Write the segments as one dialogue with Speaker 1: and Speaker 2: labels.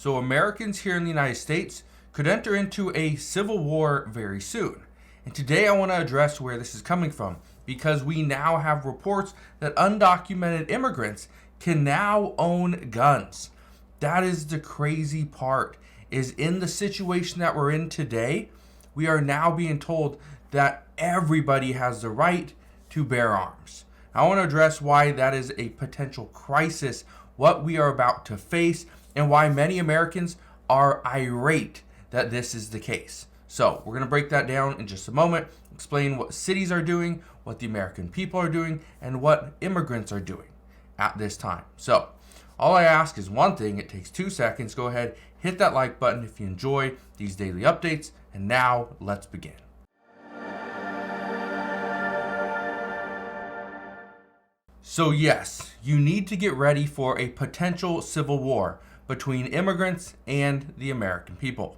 Speaker 1: So Americans here in the United States could enter into a civil war very soon. And today I want to address where this is coming from, because we now have reports that undocumented immigrants can now own guns. That is the crazy part, is in the situation that we're in today, we are now being told that everybody has the right to bear arms. I want to address why that is a potential crisis, what we are about to face, and why many Americans are irate that this is the case. So we're going to break that down in just a moment, explain what cities are doing, what the American people are doing, and what immigrants are doing at this time. So all I ask is one thing. It takes 2 seconds. Go ahead, hit that like button if you enjoy these daily updates. And now let's begin. So yes, you need to get ready for a potential civil war between immigrants and the American people.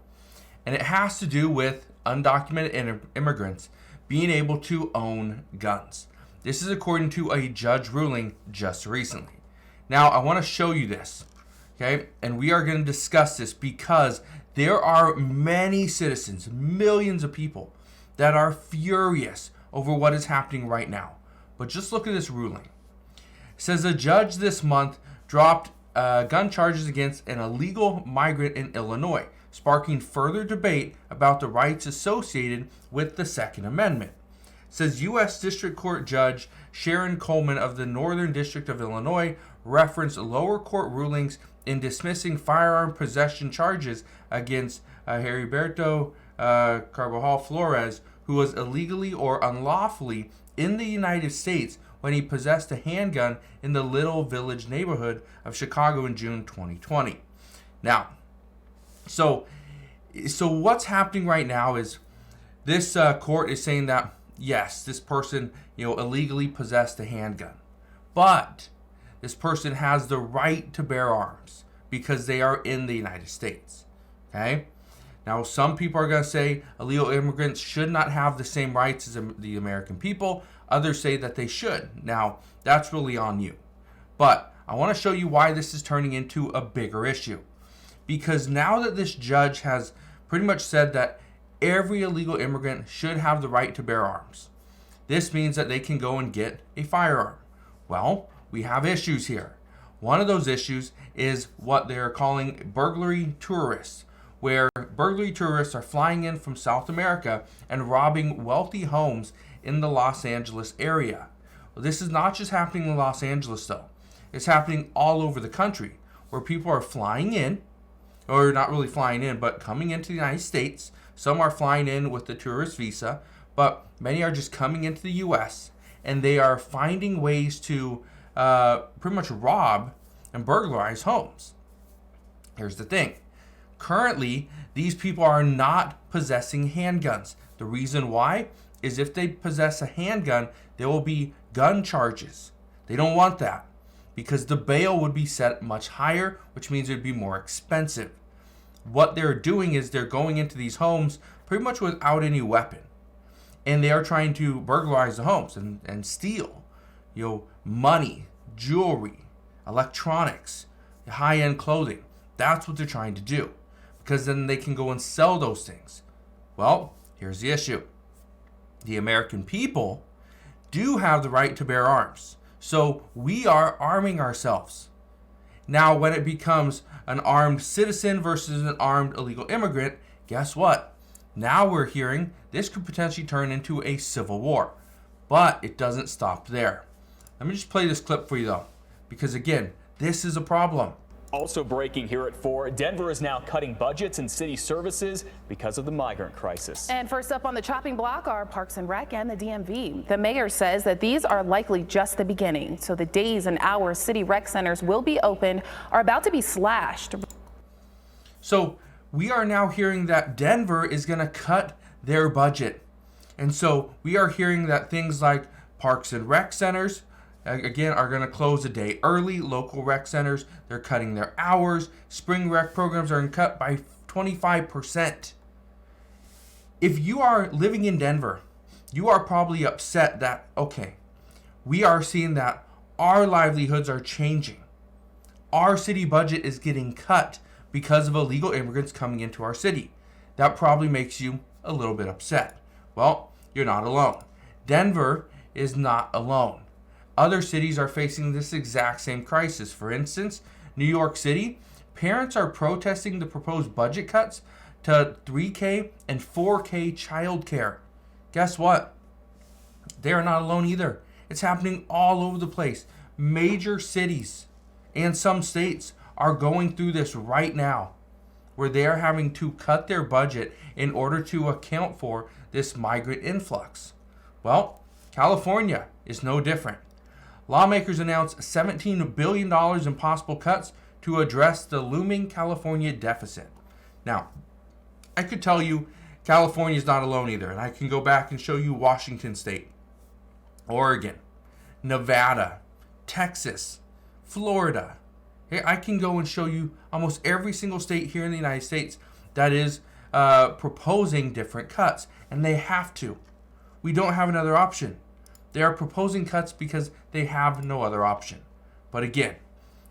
Speaker 1: And it has to do with undocumented immigrants being able to own guns. This is according to a judge ruling just recently. Now, I want to show you this, okay? And we are going to discuss this because there are many citizens, millions of people, that are furious over what is happening right now. But just look at this ruling. It says a judge this month dropped gun charges against an illegal migrant in Illinois, sparking further debate about the rights associated with the Second Amendment. It says U.S. District Court Judge Sharon Coleman of the Northern District of Illinois referenced lower court rulings in dismissing firearm possession charges against Heriberto Carvajal Flores, who was illegally or unlawfully in the United States when he possessed a handgun in the Little Village neighborhood of Chicago in June 2020. Now, so what's happening right now is this court is saying that yes, this person illegally possessed a handgun, but this person has the right to bear arms because they are in the United States. Okay. Now, some people are going to say illegal immigrants should not have the same rights as the American people. Others say that they should. Now, that's really on you. But I want to show you why this is turning into a bigger issue. Because now that this judge has pretty much said that every illegal immigrant should have the right to bear arms, this means that they can go and get a firearm. Well, we have issues here. One of those issues is what they're calling burglary tourists, where burglary tourists are flying in from South America and robbing wealthy homes in the Los Angeles area. Well, this is not just happening in Los Angeles, though. It's happening all over the country, where people are flying in, or not really flying in, but coming into the United States. Some are flying in with the tourist visa, but many are just coming into the U.S., and they are finding ways to pretty much rob and burglarize homes. Here's the thing. Currently, these people are not possessing handguns. The reason why is if they possess a handgun, there will be gun charges. They don't want that because the bail would be set much higher, which means it would be more expensive. What they're doing is they're going into these homes pretty much without any weapon. And they are trying to burglarize the homes and steal, money, jewelry, electronics, high-end clothing. That's what they're trying to do, because then they can go and sell those things. Well, here's the issue. The American people do have the right to bear arms. So we are arming ourselves. Now, when it becomes an armed citizen versus an armed illegal immigrant, guess what? Now we're hearing this could potentially turn into a civil war. But it doesn't stop there. Let me just play this clip for you, though, because, again, this is a problem.
Speaker 2: Also breaking here at 4, Denver is now cutting budgets and city services because of the migrant crisis.
Speaker 3: And first up on the chopping block are Parks and Rec and the DMV. The mayor says that these are likely just the beginning. So the days and hours city rec centers will be open are about to be slashed.
Speaker 1: So we are now hearing that Denver is going to cut their budget. And so we are hearing that things like Parks and Rec centers, again, are going to close a day early. Local rec centers, they're cutting their hours. Spring rec programs are cut by 25%. If you are living in Denver, you are probably upset that, okay, we are seeing that our livelihoods are changing. Our city budget is getting cut because of illegal immigrants coming into our city. That probably makes you a little bit upset. Well, you're not alone. Denver is not alone. Other cities are facing this exact same crisis. For instance, New York City, parents are protesting the proposed budget cuts to 3K and 4K childcare. Guess what? They are not alone either. It's happening all over the place. Major cities and some states are going through this right now, where they are having to cut their budget in order to account for this migrant influx. Well, California is no different. Lawmakers announced $17 billion in possible cuts to address the looming California deficit. Now, I could tell you California is not alone either, and I can go back and show you Washington State, Oregon, Nevada, Texas, Florida. I can go and show you almost every single state here in the United States that is proposing different cuts, and they have to. We don't have another option. They are proposing cuts because they have no other option. But again,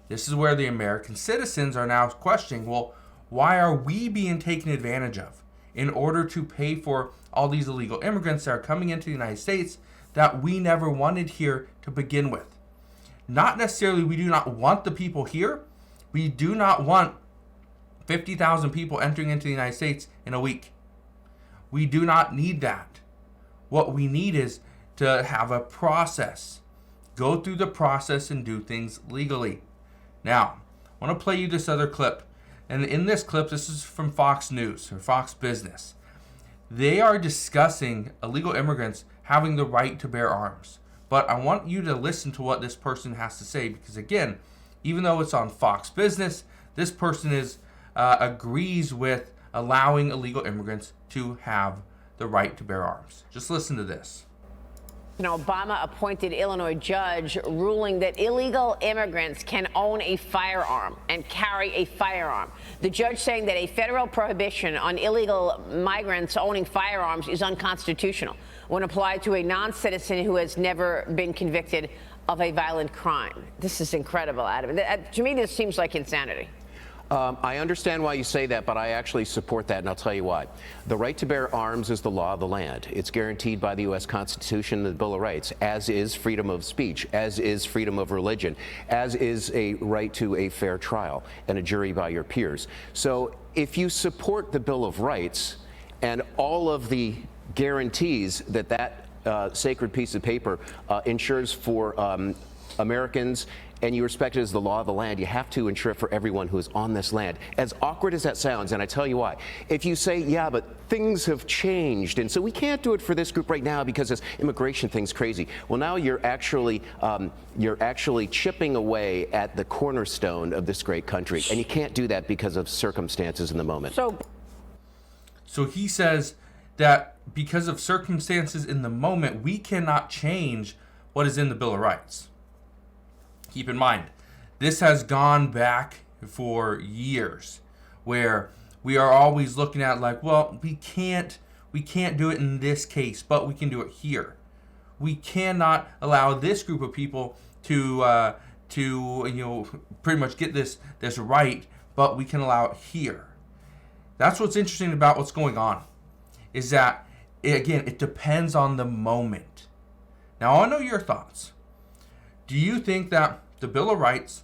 Speaker 1: this is where the American citizens are now questioning, well, why are we being taken advantage of in order to pay for all these illegal immigrants that are coming into the United States that we never wanted here to begin with? Not necessarily we do not want the people here. We do not want 50,000 people entering into the United States in a week. We do not need that. What we need is to have a process. Go through the process and do things legally. Now, I want to play you this other clip. And in this clip, this is from Fox News or Fox Business. They are discussing illegal immigrants having the right to bear arms. But I want you to listen to what this person has to say, because again, even though it's on Fox Business, this person agrees with allowing illegal immigrants to have the right to bear arms. Just listen to this.
Speaker 4: An Obama-appointed Illinois judge ruling that illegal immigrants can own a firearm and carry a firearm. The judge saying that a federal prohibition on illegal migrants owning firearms is unconstitutional when applied to a non-citizen who has never been convicted of a violent crime. This is incredible, Adam. To me, this seems like insanity.
Speaker 5: I understand why you say that, but I actually support that, and I'll tell you why. The right to bear arms is the law of the land. It's guaranteed by the U.S. Constitution and the Bill of Rights, as is freedom of speech, as is freedom of religion, as is a right to a fair trial and a jury by your peers. So if you support the Bill of Rights and all of the guarantees that sacred piece of paper ensures for Americans, and you respect it as the law of the land, you have to ensure it for everyone who is on this land. As awkward as that sounds, and I tell you why. If you say, yeah, but things have changed, and so we can't do it for this group right now because this immigration thing's crazy. Well, now you're actually chipping away at the cornerstone of this great country, and you can't do that because of circumstances in the moment.
Speaker 1: So he says that because of circumstances in the moment, we cannot change what is in the Bill of Rights. Keep in mind, this has gone back for years, where we are always looking at like, well, we can't do it in this case, but we can do it here. We cannot allow this group of people to pretty much get this right, but we can allow it here. That's what's interesting about what's going on, is that it depends on the moment. Now, I know your thoughts. Do you think that the Bill of Rights,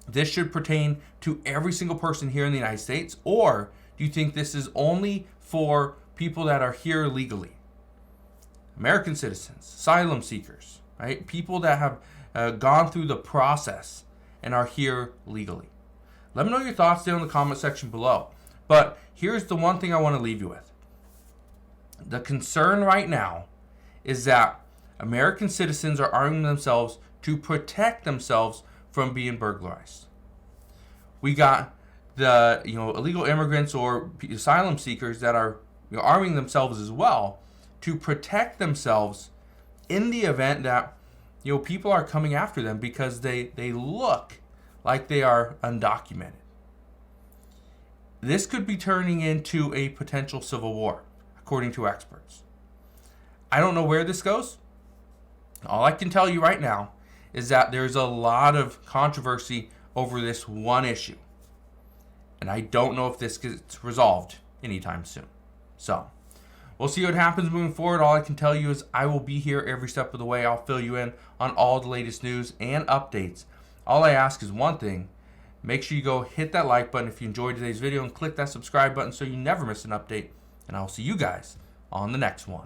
Speaker 1: this should pertain to every single person here in the United States, or do you think this is only for people that are here legally? American citizens, asylum seekers, right? People that have gone through the process and are here legally. Let me know your thoughts down in the comment section below. But here's the one thing I want to leave you with. The concern right now is that American citizens are arming themselves to protect themselves from being burglarized. We got the illegal immigrants or asylum seekers that are arming themselves as well to protect themselves in the event that people are coming after them because they look like they are undocumented. This could be turning into a potential civil war, according to experts. I don't know where this goes. All I can tell you right now is that there's a lot of controversy over this one issue. And I don't know if this gets resolved anytime soon. So, we'll see what happens moving forward. All I can tell you is I will be here every step of the way. I'll fill you in on all the latest news and updates. All I ask is one thing. Make sure you go hit that like button if you enjoyed today's video and click that subscribe button so you never miss an update. And I'll see you guys on the next one.